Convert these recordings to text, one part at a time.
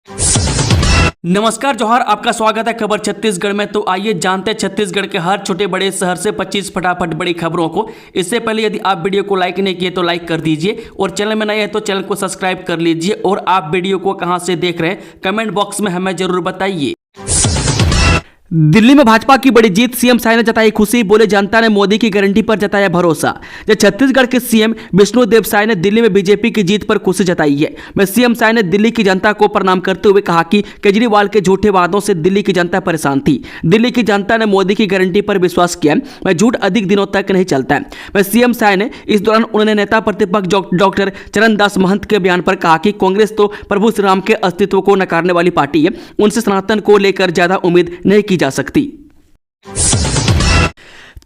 नमस्कार जोहार, आपका स्वागत है खबर छत्तीसगढ़ में। तो आइए जानते हैं छत्तीसगढ़ के हर छोटे बड़े शहर से 25 फटाफट बड़ी खबरों को। इससे पहले यदि आप वीडियो को लाइक नहीं किए तो लाइक कर दीजिए और चैनल में नए हैं तो चैनल को सब्सक्राइब कर लीजिए। और आप वीडियो को कहां से देख रहे हैं कमेंट बॉक्स में हमें जरूर बताइए। दिल्ली में भाजपा की बड़ी जीत, सीएम साय ने जताई खुशी, बोले जनता ने मोदी की गारंटी पर जताया भरोसा। जब छत्तीसगढ़ के सीएम विष्णुदेव साय ने दिल्ली में बीजेपी की जीत पर खुशी जताई है। मैं सीएम साय ने दिल्ली की जनता को प्रणाम करते हुए कहा कि केजरीवाल के झूठे वादों से दिल्ली की जनता परेशान थी। दिल्ली की जनता ने मोदी की गारंटी पर विश्वास किया। मैं झूठ अधिक दिनों तक नहीं चलता है। मैं सीएम साय ने इस दौरान उन्होंने नेता प्रतिपक्ष डॉक्टर चरणदास महंत के बयान पर कहा कि कांग्रेस तो प्रभु श्री राम के अस्तित्व को नकारने वाली पार्टी है, उनसे सनातन को लेकर ज्यादा उम्मीद नहीं की जा सकती।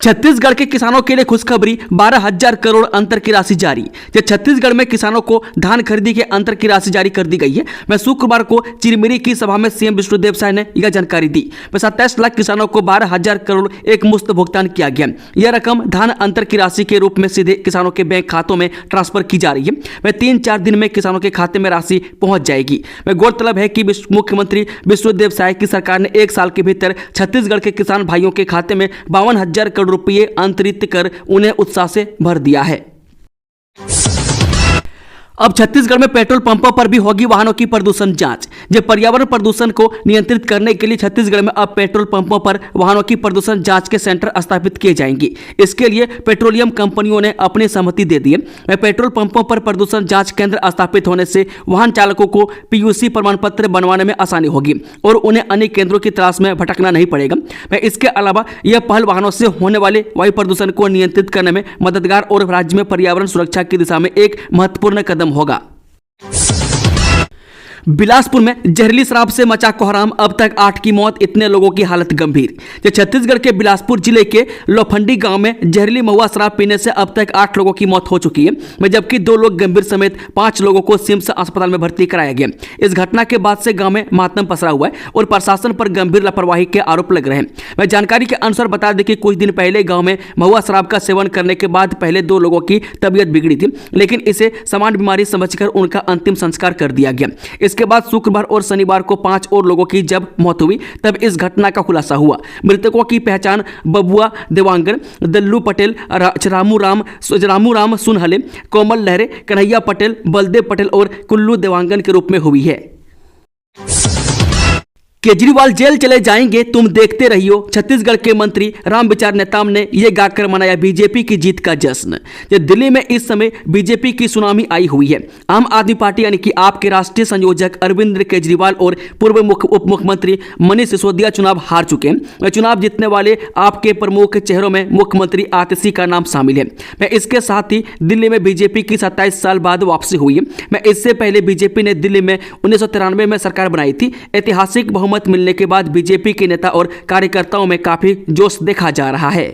छत्तीसगढ़ के किसानों के लिए खुशखबरी, 12,000 करोड़ अंतर की राशि जारी। जब छत्तीसगढ़ में किसानों को धान खरीदी के अंतर की राशि जारी कर दी गई है। मैं शुक्रवार को चिरमिरी की सभा में सीएम विष्णुदेव साय ने यह जानकारी दी। मैं 27 लाख किसानों को 12,000 करोड़ एक मुश्त भुगतान किया गया। यह रकम धान अंतर की राशि के रूप में सीधे किसानों के बैंक खातों में ट्रांसफर की जा रही है। मैं 3-4 दिन में किसानों के खाते में राशि पहुंच जाएगी। मैं गौरतलब है कि मुख्यमंत्री विष्णुदेव साय की सरकार ने 1 साल के भीतर छत्तीसगढ़ के किसान भाइयों के खाते में 52,000 करोड़ रुपये अंतरित कर उन्हें उत्साह से भर दिया है। अब छत्तीसगढ़ में पेट्रोल पंपों पर भी होगी वाहनों की प्रदूषण जांच। जब पर्यावरण प्रदूषण को नियंत्रित करने के लिए छत्तीसगढ़ में अब पेट्रोल पंपों पर वाहनों की प्रदूषण जांच के सेंटर स्थापित किए जाएंगे। इसके लिए पेट्रोलियम कंपनियों ने अपनी सहमति दे दी है। पेट्रोल पंपों पर प्रदूषण जांच केंद्र स्थापित होने से वाहन चालकों को पीयूसी प्रमाण पत्र बनवाने में आसानी होगी और उन्हें अन्य केंद्रों की तलाश में भटकना नहीं पड़ेगा। इसके अलावा यह पहल वाहनों से होने वाले वायु प्रदूषण को नियंत्रित करने में मददगार और राज्य में पर्यावरण सुरक्षा की दिशा में एक महत्वपूर्ण कदम होगा। बिलासपुर में जहरीली शराब से मचा कोहराम, अब तक 8 की मौत, इतने लोगों की हालत गंभीर। छत्तीसगढ़ के बिलासपुर जिले के लोफंडी गांव में जहरीली महुआ शराब पीने से अब तक 8 लोगों की मौत हो चुकी है, जबकि 2 लोग गंभीर समेत 5 लोगों को सिम्स अस्पताल में भर्ती कराया गया। इस घटना के बाद से गांव में मातम पसरा हुआ है और प्रशासन पर गंभीर लापरवाही के आरोप लग रहे हैं। जानकारी के अनुसार बता दें कि कुछ दिन पहले गाँव में महुआ शराब का सेवन करने के बाद पहले 2 लोगों की तबीयत बिगड़ी थी, लेकिन इसे सामान्य बीमारी समझकर उनका अंतिम संस्कार कर दिया गया। इसके बाद शुक्रवार और शनिवार को 5 और लोगों की जब मौत हुई तब इस घटना का खुलासा हुआ। मृतकों की पहचान बबुआ देवांगन, दल्लू पटेल, रामू राम सुनहले, कोमल लहरे, कन्हैया पटेल, बलदेव पटेल और कुल्लू देवांगन के रूप में हुई है। केजरीवाल जेल चले जाएंगे, तुम देखते रहियो, छत्तीसगढ़ के मंत्री रामविचार नेताम ने यह गाकर मनाया बीजेपी की जीत का जश्न। दिल्ली में इस समय बीजेपी की सुनामी आई हुई है। आम आदमी पार्टी यानी कि आप के राष्ट्रीय संयोजक अरविंद केजरीवाल और पूर्व उप मुख्यमंत्री मनीष सिसोदिया चुनाव हार चुके हैं। चुनाव जीतने वाले आपके प्रमुख चेहरों में मुख्यमंत्री आतिशी का नाम शामिल है। इसके साथ ही दिल्ली में बीजेपी की 27 साल बाद वापसी हुई है। इससे पहले बीजेपी ने दिल्ली में 1993 में सरकार बनाई थी। ऐतिहासिक मत मिलने के बाद बीजेपी के नेता और कार्यकर्ताओं में काफी जोश देखा जा रहा है।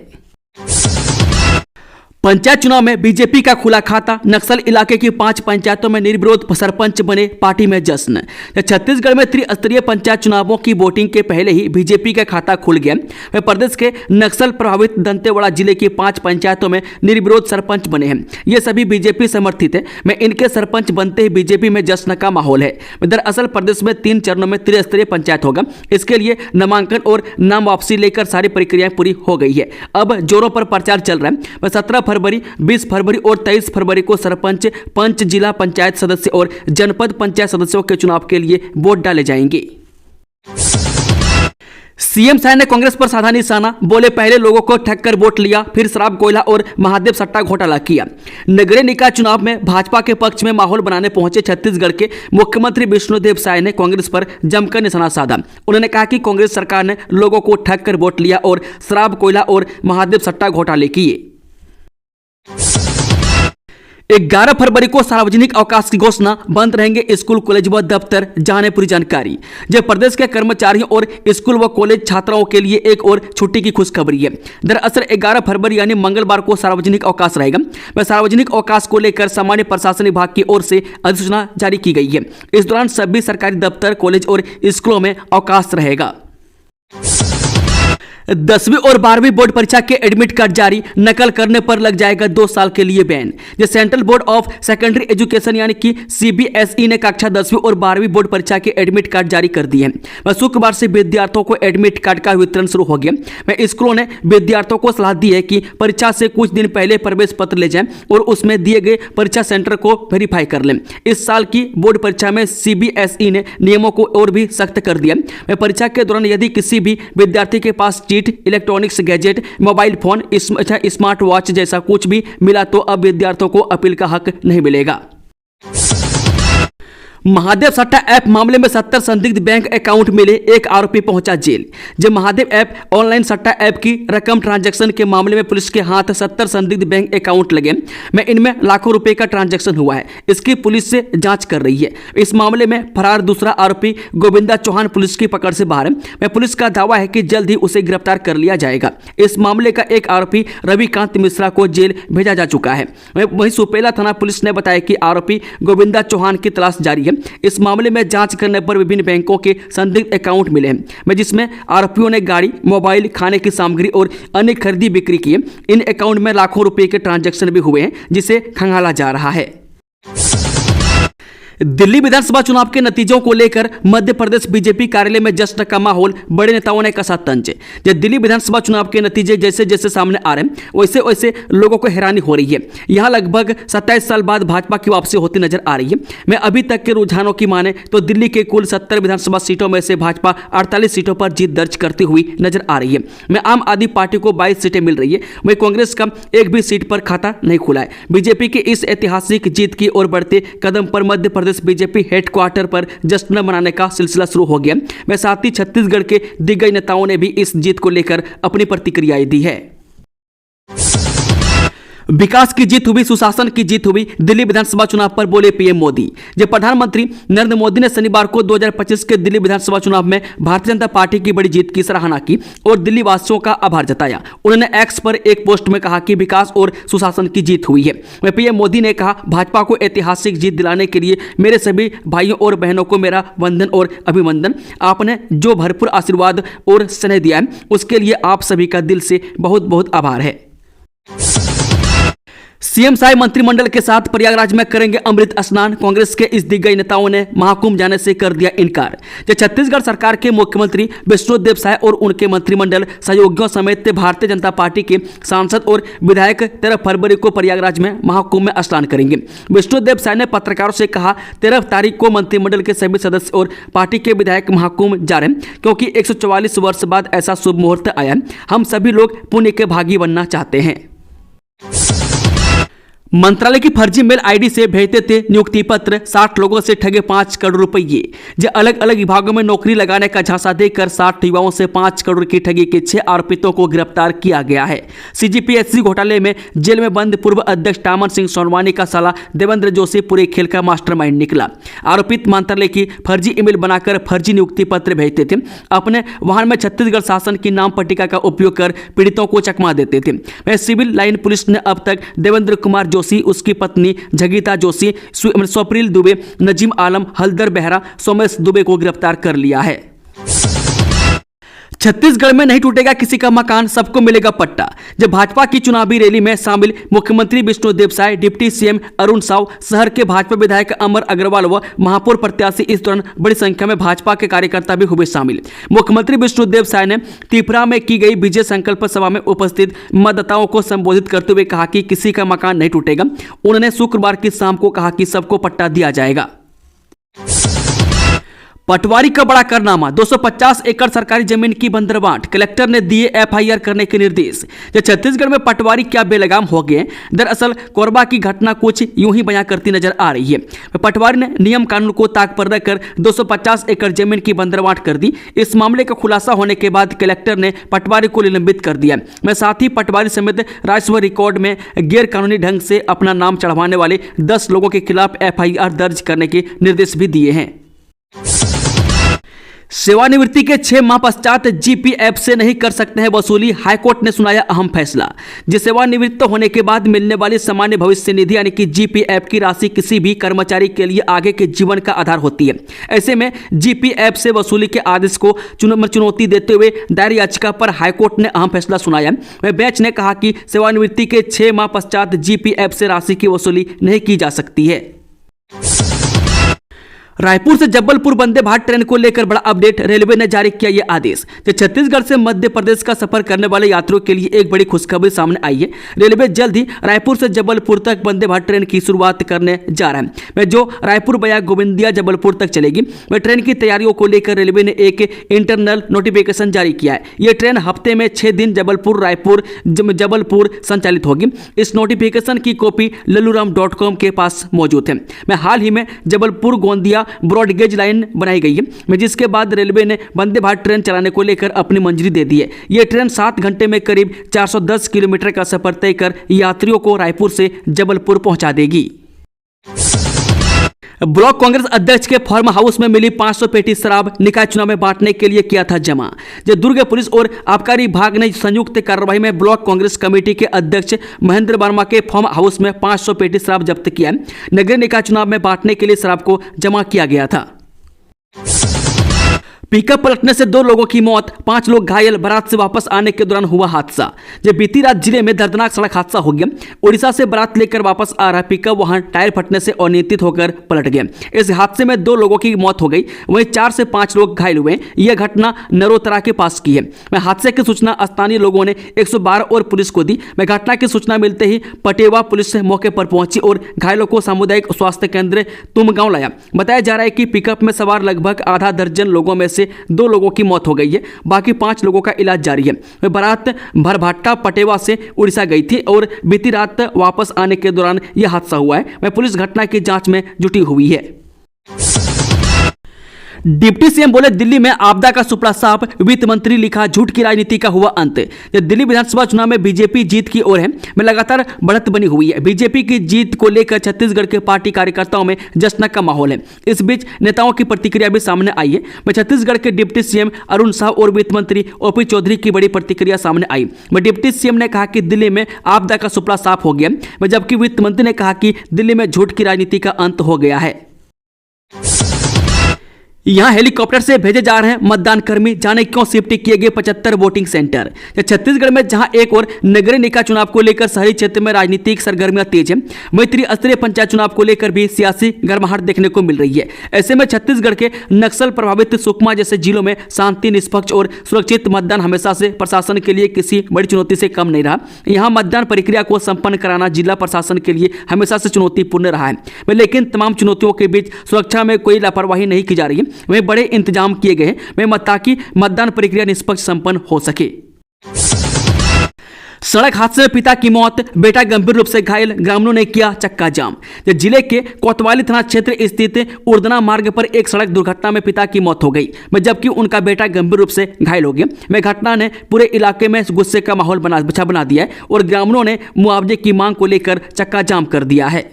पंचायत चुनाव में बीजेपी का खुला खाता, नक्सल इलाके की 5 पंचायतों में निर्विरोध सरपंच बने, पार्टी में जश्न। छत्तीसगढ़ में त्रिस्तरीय पंचायत चुनावों की वोटिंग के पहले ही बीजेपी का खाता खुल गया। प्रदेश के नक्सल प्रभावित दंतेवाड़ा जिले की 5 पंचायतों में निर्विरोध सरपंच बने हैं। ये सभी बीजेपी समर्थित है। इनके सरपंच बनते ही बीजेपी में जश्न का माहौल है। दरअसल प्रदेश में 3 चरणों में त्रिस्तरीय पंचायत होगा। इसके लिए नामांकन और नाम वापसी लेकर सारी प्रक्रियाएं पूरी हो गई है। अब जोरों पर प्रचार चल रहा है। 17 फरवरी, 20 फरवरी और 23 फरवरी को सरपंच, पंच, जिला पंचायत सदस्य और जनपद पंचायत सदस्यों के चुनाव के लिए वोट डाले जाएंगे। सीएम साय ने कांग्रेस पर साधा निशाना, बोले पहले लोगों को ठग कर वोट लिया, फिर शराब, कोयला और महादेव सट्टा घोटाला किया। नगरीय निकाय चुनाव में भाजपा के पक्ष में माहौल बनाने पहुंचे छत्तीसगढ़ के मुख्यमंत्री विष्णुदेव साय ने कांग्रेस पर जमकर निशाना साधा। उन्होंने कहा कि कांग्रेस सरकार ने लोगों को ठग कर वोट लिया और शराब, कोयला और महादेव सट्टा घोटाले किए। 11 फरवरी को सार्वजनिक अवकाश की घोषणा, बंद रहेंगे स्कूल, कॉलेज व दफ्तर, जाने पूरी जानकारी। जब प्रदेश के कर्मचारियों और स्कूल व कॉलेज छात्राओं के लिए एक और छुट्टी की खुशखबरी है। दरअसल 11 फरवरी यानी मंगलवार को सार्वजनिक अवकाश रहेगा। सार्वजनिक अवकाश को लेकर सामान्य प्रशासन विभाग की ओर से अधिसूचना जारी की गई है। इस दौरान सभी सरकारी दफ्तर, कॉलेज और स्कूलों में अवकाश रहेगा। 10वीं और 12वीं बोर्ड परीक्षा के एडमिट कार्ड जारी, नकल करने पर लग जाएगा 2 साल के लिए बैन। जो central board of secondary education यानी कि सीबीएसई ने कक्षा 10वीं और 12वीं बोर्ड परीक्षा के एडमिट कार्ड जारी कर दिए हैं। वह शुक्रवार से विद्यार्थियों को एडमिट कार्ड का वितरण शुरू हो गया। वह स्कूलों ने विद्यार्थियों को सलाह दी है कि परीक्षा से कुछ दिन पहले प्रवेश पत्र ले जाएं और उसमें दिए गए परीक्षा सेंटर को वेरीफाई कर लें। इस साल की बोर्ड परीक्षा में सीबीएसई ने नियमों को और भी सख्त कर दिया। वह परीक्षा के दौरान यदि किसी भी विद्यार्थी के पास electronics gadget, mobile phone, smart watch जैसा कुछ भी मिला तो अब विद्यार्थियों को अपील का हक नहीं मिलेगा। महादेव सट्टा ऐप मामले में 70 संदिग्ध बैंक अकाउंट मिले, एक आरोपी पहुंचा जेल। जब महादेव ऐप ऑनलाइन सट्टा ऐप की रकम ट्रांजैक्शन के मामले में पुलिस के हाथ 70 संदिग्ध बैंक अकाउंट लगे, में इनमें लाखों रुपए का ट्रांजैक्शन हुआ है। इसकी पुलिस से जांच कर रही है। इस मामले में फरार दूसरा आरोपी गोविंदा चौहान पुलिस की पकड़ से बाहर है। पुलिस का दावा है कि जल्द ही उसे गिरफ्तार कर लिया जाएगा। इस मामले का एक आरोपी रविकांत मिश्रा को जेल भेजा जा चुका है। वहीं सुपेला थाना पुलिस ने बताया कि आरोपी गोविंदा चौहान की तलाश जारी है। इस मामले में जांच करने पर विभिन्न बैंकों के संदिग्ध अकाउंट मिले हैं, जिसमें आरोपियों ने गाड़ी, मोबाइल, खाने की सामग्री और अन्य खरीदी बिक्री की है। इन अकाउंट में लाखों रुपए के ट्रांजैक्शन भी हुए हैं, जिसे खंगाला जा रहा है। दिल्ली विधानसभा चुनाव के नतीजों को लेकर मध्य प्रदेश बीजेपी कार्यालय में जश्न का माहौल, बड़े नेताओं ने कसा तंज। जब दिल्ली विधानसभा चुनाव के नतीजे जैसे जैसे सामने आ रहे हैं वैसे वैसे लोगों को हैरानी हो रही है। यहां लगभग 27 साल बाद भाजपा की वापसी होती नजर आ रही है। मैं अभी तक के रुझानों की माने तो दिल्ली के कुल 70 विधानसभा सीटों में से भाजपा 48 सीटों पर जीत दर्ज करती हुई नजर आ रही है। मैं आम आदमी पार्टी को 22 सीटें मिल रही है, वहीं कांग्रेस का एक भी सीट पर खाता नहीं खुला है। बीजेपी की इस ऐतिहासिक जीत की ओर बढ़ते कदम पर मध्य प्रदेश बीजेपी हेडक्वार्टर पर जश्न मनाने का सिलसिला शुरू हो गया। वह साथ ही छत्तीसगढ़ के दिग्गज नेताओं ने भी इस जीत को लेकर अपनी प्रतिक्रियाएं दी है। विकास की जीत हुई, सुशासन की जीत हुई, दिल्ली विधानसभा चुनाव पर बोले पीएम मोदी। जब प्रधानमंत्री नरेंद्र मोदी ने शनिवार को 2025 के दिल्ली विधानसभा चुनाव में भारतीय जनता पार्टी की बड़ी जीत की सराहना की और दिल्ली वासियों का आभार जताया। उन्होंने एक्स पर एक पोस्ट में कहा कि विकास और सुशासन की जीत हुई है। वह पीएम मोदी ने कहा, भाजपा को ऐतिहासिक जीत दिलाने के लिए मेरे सभी भाइयों और बहनों को मेरा वंदन और अभिनंदन। आपने जो भरपूर आशीर्वाद और स्नेह दिया है उसके लिए आप सभी का दिल से बहुत बहुत आभार है। सीएम शाही मंत्रिमंडल के साथ प्रयागराज में करेंगे अमृत स्नान। कांग्रेस के इस दिग्गज नेताओं ने महाकुंभ जाने से कर दिया इनकार। जब छत्तीसगढ़ सरकार के मुख्यमंत्री विष्णुदेव साय और उनके मंत्रिमंडल सहयोगियों समेत भारतीय जनता पार्टी के सांसद और विधायक 13 फरवरी को प्रयागराज में महाकुंभ में स्नान करेंगे। विष्णुदेव साय ने पत्रकारों से कहा, 13 तारीख को मंत्रिमंडल के सभी सदस्य और पार्टी के विधायक महाकुंभ जा रहे हैं, क्योंकि 144 वर्ष बाद ऐसा शुभ मुहूर्त आया है। हम सभी लोग पुण्य के भागी बनना चाहते हैं। मंत्रालय की फर्जी मेल आईडी से भेजते थे नियुक्ति पत्र, 60 लोगों से ठगे 5 करोड़ रुपये। जो अलग अलग विभागों में नौकरी लगाने का झांसा देकर 60 युवाओं से 5 करोड़ की ठगी के 6 आरोपितों को गिरफ्तार किया गया है। सीजीपीएससी घोटाले में जेल में बंद पूर्व अध्यक्ष टामन सिंह सोनवानी का साला देवेंद्र जोशी पूरे खेल का मास्टरमाइंड निकला। आरोपित मंत्रालय की फर्जी ईमेल बनाकर फर्जी नियुक्ति पत्र भेजते थे। अपने वाहन में छत्तीसगढ़ शासन की नाम पट्टिका का उपयोग कर पीड़ितों को चकमा देते थे। वह सिविल लाइन पुलिस ने अब तक देवेंद्र कुमार जोशी, उसकी पत्नी जगीता जोशी, स्वप्निल दुबे, नजीम आलम, हलदर बेहरा, सोमेश दुबे को गिरफ्तार कर लिया है। छत्तीसगढ़ में नहीं टूटेगा किसी का मकान, सबको मिलेगा पट्टा। जब भाजपा की चुनावी रैली में शामिल मुख्यमंत्री विष्णुदेव साय, डिप्टी सीएम अरुण साव, शहर के भाजपा विधायक अमर अग्रवाल व महापौर प्रत्याशी इस दौरान बड़ी संख्या में भाजपा के कार्यकर्ता भी हुए शामिल। मुख्यमंत्री विष्णुदेव साय ने त्रिपुरा में की गई विजय संकल्प सभा में उपस्थित मतदाताओं को संबोधित करते हुए कहा कि किसी का मकान नहीं टूटेगा। उन्होंने शुक्रवार की शाम को कहा कि सबको पट्टा दिया जाएगा। पटवारी का बड़ा कारनामा, 250 एकड़ सरकारी जमीन की बंदरबांट, कलेक्टर ने दिए एफआईआर करने के निर्देश। जब छत्तीसगढ़ में पटवारी क्या बेलगाम हो गए। दरअसल कोरबा की घटना कुछ यूं ही बयां करती नजर आ रही है। पटवारी ने नियम कानून को ताक पर रखकर 250 एकड़ जमीन की बंदरबांट कर दी। इस मामले का खुलासा होने के बाद कलेक्टर ने पटवारी को निलंबित कर दिया। मैं साथ ही पटवारी समेत राजस्व रिकॉर्ड में गैर कानूनी ढंग से अपना नाम चढ़वाने वाले 10 लोगों के खिलाफ एफआईआर दर्ज करने के निर्देश भी दिए हैं। सेवानिवृत्ति के 6 माह पश्चात जीपीएफ से नहीं कर सकते हैं वसूली, हाईकोर्ट ने सुनाया अहम फैसला। जो सेवानिवृत्त होने के बाद मिलने वाली सामान्य भविष्य निधि यानी कि जीपीएफ की राशि किसी भी कर्मचारी के लिए आगे के जीवन का आधार होती है। ऐसे में जीपीएफ से वसूली के आदेश को चुनौती देते हुए दायर याचिका पर हाईकोर्ट ने अहम फैसला सुनाया। बेंच ने कहा कि सेवानिवृत्ति के 6 माह पश्चात जीपीएफ से राशि की वसूली नहीं की जा सकती है। रायपुर से जबलपुर वंदे भारत ट्रेन को लेकर बड़ा अपडेट, रेलवे ने जारी किया यह आदेश। जो छत्तीसगढ़ से मध्य प्रदेश का सफर करने वाले यात्रियों के लिए एक बड़ी खुशखबरी सामने आई है। रेलवे जल्द ही रायपुर से जबलपुर तक वंदे भारत ट्रेन की शुरुआत करने जा रहा है, जो रायपुर बया गोविंदिया जबलपुर तक चलेगी। वह ट्रेन की तैयारियों को लेकर रेलवे ने एक इंटरनल नोटिफिकेशन जारी किया है। यह ट्रेन हफ्ते में 6 दिन जबलपुर रायपुर जबलपुर संचालित होगी। इस नोटिफिकेशन की कॉपी लल्लूराम.com के पास मौजूद है। मैं हाल ही में जबलपुर गोंदिया ब्रॉडगेज लाइन बनाई गई है, जिसके बाद रेलवे ने वंदे भारत ट्रेन चलाने को लेकर अपनी मंजूरी दे दी है। यह ट्रेन 7 घंटे में करीब 410 किलोमीटर का सफर तय कर यात्रियों को रायपुर से जबलपुर पहुंचा देगी। ब्लॉक कांग्रेस अध्यक्ष के फार्म हाउस में मिली 500 पेटी शराब निकाय चुनाव में बांटने के लिए किया था जमा। जब दुर्ग पुलिस और आबकारी विभाग ने संयुक्त कार्रवाई में ब्लॉक कांग्रेस कमेटी के अध्यक्ष महेंद्र वर्मा के फार्म हाउस में 500 पेटी शराब जब्त किया। नगरीय निकाय चुनाव में बांटने के लिए शराब को जमा किया गया था। पिकअप पलटने से 2 लोगों की मौत, 5 लोग घायल, बारात से वापस आने के दौरान हुआ हादसा। जब बीती रात जिले में दर्दनाक सड़क हादसा हो गया। उड़ीसा से बारात लेकर वापस आ रहा पिकअप वहां टायर फटने से अनियंत्रित होकर पलट गया। इस हादसे में 2 लोगों की मौत हो गई, वहीं 4 से 5 लोग घायल हुए। यह घटना नरोतरा के पास की है। हादसे की सूचना स्थानीय लोगों ने 112 और पुलिस को दी। घटना की सूचना मिलते ही पटेवा पुलिस मौके पर पहुंची और घायलों को सामुदायिक स्वास्थ्य केंद्र तुमगांव लाया। बताया जा रहा है कि पिकअप में सवार लगभग आधा दर्जन लोगों में से 2 लोगों की मौत हो गई है, बाकी 5 लोगों का इलाज जारी है। बारात भरभाट्टा पटेवा से उड़ीसा गई थी और बीती रात वापस आने के दौरान यह हादसा हुआ है। पुलिस घटना की जांच में जुटी हुई है। डिप्टी सीएम बोले दिल्ली में आपदा का सुपड़ा साफ, वित्त मंत्री लिखा झूठ की राजनीति का हुआ अंत। दिल्ली विधानसभा चुनाव में बीजेपी जीत की ओर है, में लगातार बढ़त बनी हुई है। बीजेपी की जीत को लेकर छत्तीसगढ़ के पार्टी कार्यकर्ताओं में जश्न का माहौल है। इस बीच नेताओं की प्रतिक्रिया भी सामने आई है। छत्तीसगढ़ के डिप्टी सीएम अरुण साह और वित्त मंत्री ओपी चौधरी की बड़ी प्रतिक्रिया सामने आई। डिप्टी सीएम ने कहा कि दिल्ली में आपदा का सुपड़ा साफ हो गया, जबकि वित्त मंत्री ने कहा कि दिल्ली में झूठ की राजनीति का अंत हो गया है। यहां हेलीकॉप्टर से भेजे जा रहे हैं मतदान कर्मी, जाने क्यों शिफ्ट किए गए 75 वोटिंग सेंटर। छत्तीसगढ़ में जहां एक और नगरीय निकाय चुनाव को लेकर शहरी क्षेत्र में राजनीतिक सरगर्मियां तेज है, वहीं त्रिस्तरीय पंचायत चुनाव को लेकर भी सियासी गर्माहट देखने को मिल रही है। ऐसे में छत्तीसगढ़ के नक्सल प्रभावित सुकमा जैसे जिलों में शांति, निष्पक्ष और सुरक्षित मतदान हमेशा से प्रशासन के लिए किसी बड़ी चुनौती से कम नहीं रहा। यहाँ मतदान प्रक्रिया को संपन्न कराना जिला प्रशासन के लिए हमेशा से चुनौतीपूर्ण रहा है। लेकिन तमाम चुनौतियों के बीच सुरक्षा में कोई लापरवाही नहीं की जा रही है। वहीं बड़े इंतजाम किए गए हैं ताकि मतदान प्रक्रिया निष्पक्ष संपन्न हो सके। सड़क हादसे में पिता की मौत, बेटा गंभीर रूप से घायल, ग्रामीणों ने किया चक्का जाम। जिले के कोतवाली थाना क्षेत्र स्थित उर्दना मार्ग पर एक सड़क दुर्घटना में पिता की मौत हो गई, जबकि उनका बेटा गंभीर रूप से घायल हो गया। घटना ने पूरे इलाके में गुस्से का माहौल बना दिया है और ग्रामीणों ने मुआवजे की मांग को लेकर चक्का जाम कर दिया है।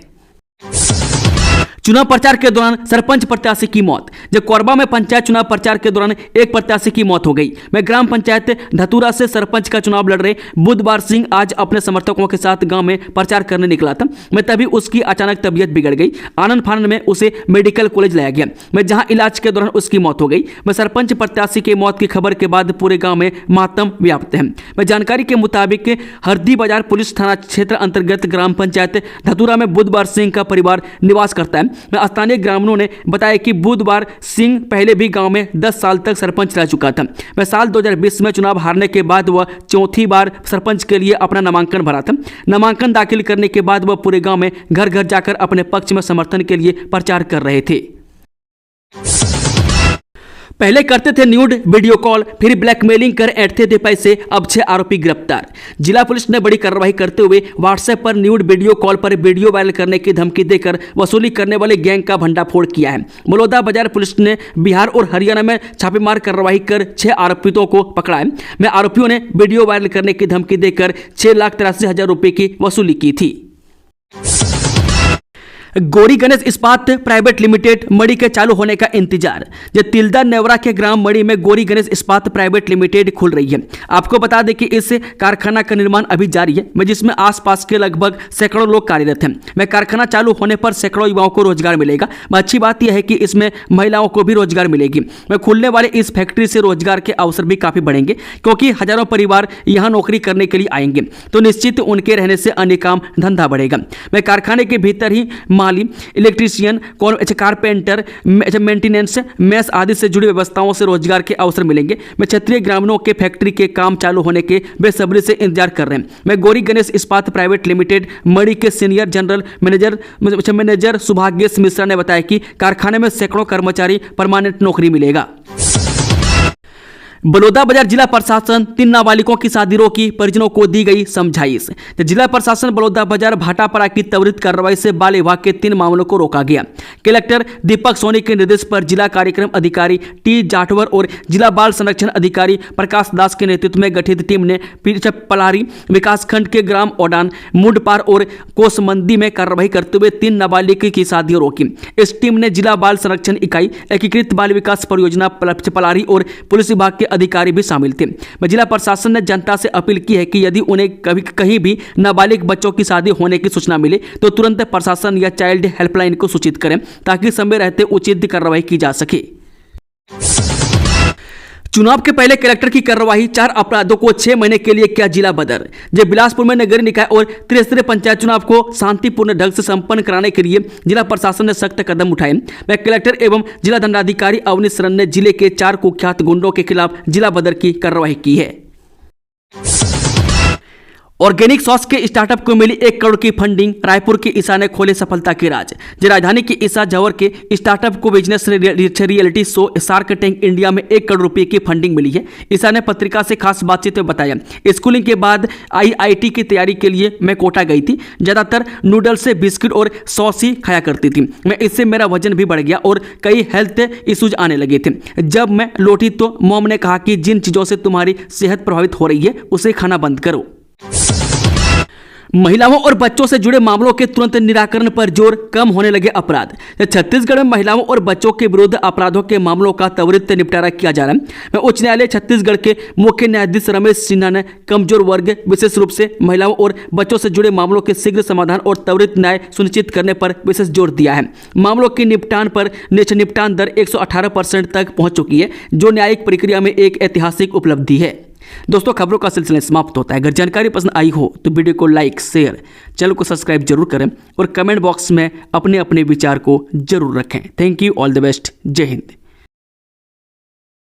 चुनाव प्रचार के दौरान सरपंच प्रत्याशी की मौत। जब कोरबा में पंचायत चुनाव प्रचार के दौरान एक प्रत्याशी की मौत हो गई। ग्राम पंचायत धतूरा से सरपंच का चुनाव लड़ रहे बुधवार सिंह आज अपने समर्थकों के साथ गांव में प्रचार करने निकला था। तभी उसकी अचानक तबीयत बिगड़ गई। आनंद फानंद में उसे मेडिकल कॉलेज लाया गया, जहां इलाज के दौरान उसकी मौत हो गई। सरपंच प्रत्याशी की मौत की खबर के बाद पूरे गाँव में मातम व्याप्त है। जानकारी के मुताबिक हरदी बाजार पुलिस थाना क्षेत्र अंतर्गत ग्राम पंचायत धतूरा में बुधवार सिंह का परिवार निवास करता है। स्थानीय ग्रामीणों ने बताया कि बुधवार सिंह पहले भी गांव में 10 साल तक सरपंच रह चुका था। साल 2020 में चुनाव हारने के बाद वह चौथी बार सरपंच के लिए अपना नामांकन भरा था। नामांकन दाखिल करने के बाद वह पूरे गांव में घर घर जाकर अपने पक्ष में समर्थन के लिए प्रचार कर रहे थे। पहले करते थे न्यूड वीडियो कॉल, फिर ब्लैकमेलिंग कर ऐंठते थे पैसे, अब 6 आरोपी गिरफ्तार। जिला पुलिस ने बड़ी कार्रवाई करते हुए व्हाट्सएप पर न्यूड वीडियो कॉल पर वीडियो वायरल करने की धमकी देकर वसूली करने वाले गैंग का भंडाफोड़ किया है। बलौदा बाजार पुलिस ने बिहार और हरियाणा में छापेमार कार्रवाई कर 6 आरोपितों को पकड़ा है। आरोपियों ने वीडियो वायरल करने की धमकी देकर 6,83,000 रुपये की वसूली की थी। गौरी गणेश इस्पात प्राइवेट लिमिटेड मड़ी के चालू होने का इंतजार। तिल्दा नेवरा के ग्राम मड़ी में गौरी गणेश इस्पात प्राइवेट लिमिटेड खुल रही है। आपको बता दें कि इस कारखाना का निर्माण अभी जारी है, जिसमें आसपास के लगभग सैकड़ों लोग कार्यरत हैं। कारखाना चालू होने पर सैकड़ों युवाओं को रोजगार मिलेगा। अच्छी बात यह है कि इसमें महिलाओं को भी रोजगार मिलेगी। खुलने वाले इस फैक्ट्री से रोजगार के अवसर भी काफी बढ़ेंगे, क्योंकि हजारों परिवार यहां नौकरी करने के लिए आएंगे, तो निश्चित उनके रहने से अन्य काम धंधा बढ़ेगा। कारखाने के भीतर ही माली, इलेक्ट्रीशियन, कारपेंटर, मेंटेनेंस, मेस आदि से जुड़ी व्यवस्थाओं से रोजगार के अवसर मिलेंगे। क्षेत्रीय ग्रामीणों के फैक्ट्री के काम चालू होने के बेसब्री से इंतजार कर रहे हैं। गौरी गणेश इस्पात प्राइवेट लिमिटेड मड़ी के सीनियर जनरल मैनेजर सुभाग्येश मिश्रा ने बताया कि कारखाने में सैकड़ों कर्मचारी परमानेंट नौकरी मिलेगा। बलौदा बाजार जिला प्रशासन 3 नाबालिगों की शादी रोकी, परिजनों को दी गई समझाइश। जिला प्रशासन बलौदा बाजार भाटापाड़ा की त्वरित कार्रवाई से बाल विवाह के 3 मामलों को रोका गया। कलेक्टर दीपक सोनी के निर्देश पर जिला कार्यक्रम अधिकारी टी जाटवर और जिला बाल संरक्षण अधिकारी प्रकाश दास के नेतृत्व में गठित टीम ने पलारी विकासखंड के ग्राम ओडान, मुंडपार और कोसमंदी में कार्रवाई करते हुए 3 नाबालिग की शादियां रोकी। इस टीम ने जिला बाल संरक्षण इकाई, एकीकृत बाल विकास परियोजना पलारी और पुलिस विभाग के अधिकारी भी शामिल थे। जिला प्रशासन ने जनता से अपील की है कि यदि उन्हें कहीं भी नाबालिग बच्चों की शादी होने की सूचना मिले तो तुरंत प्रशासन या चाइल्ड हेल्पलाइन को सूचित करें, ताकि समय रहते उचित कार्रवाई की जा सके। चुनाव के पहले कलेक्टर की कार्रवाई, 4 अपराधों को 6 महीने के लिए किया जिला बदर। जब बिलासपुर में नगरीय निकाय और त्रिस्तरीय पंचायत चुनाव को शांतिपूर्ण ढंग से संपन्न कराने के लिए जिला प्रशासन ने सख्त कदम उठाए। कलेक्टर एवं जिला दंडाधिकारी अवनीश शरण ने जिले के 4 कुख्यात गुंडों के खिलाफ जिला बदर की कार्रवाई की है। ऑर्गेनिक सॉस के स्टार्टअप को मिली 1 करोड़ की फंडिंग, रायपुर की ईसा ने खोले सफलता के राज। राजधानी की ईसा जवर के स्टार्टअप को business reality show shark tank India में 1 करोड़ रुपए की फंडिंग मिली है। ईसा ने पत्रिका से खास बातचीत में बताया, स्कूलिंग के बाद IIT की तैयारी के लिए मैं कोटा गई थी। ज्यादातर नूडल्स से बिस्किट और सॉस ही खाया करती थी। मैं इससे मेरा वजन भी बढ़ गया और कई हेल्थ इश्यूज आने लगे थे। जब मैं लौटी तो मॉम ने कहा कि जिन चीजों से तुम्हारी सेहत प्रभावित हो रही है उसे खाना बंद करो। महिलाओं और बच्चों से जुड़े मामलों के तुरंत निराकरण पर जोर, कम होने लगे अपराध। छत्तीसगढ़ में महिलाओं और बच्चों के विरुद्ध अपराधों के मामलों का त्वरित निपटारा किया जा रहा है। उच्च न्यायालय छत्तीसगढ़ के मुख्य न्यायाधीश रमेश सिन्हा ने कमजोर वर्ग, विशेष रूप से महिलाओं और बच्चों से जुड़े मामलों के शीघ्र समाधान और त्वरित न्याय सुनिश्चित करने पर विशेष जोर दिया है। मामलों के निपटान दर 118% तक पहुंच चुकी है, जो न्यायिक प्रक्रिया में एक ऐतिहासिक उपलब्धि है। दोस्तों, खबरों का सिलसिला समाप्त होता है। अगर जानकारी पसंद आई हो तो वीडियो को लाइक, शेयर, चैनल को सब्सक्राइब जरूर करें और कमेंट बॉक्स में अपने विचार को जरूर रखें। Thank you, all the best, जय हिंद।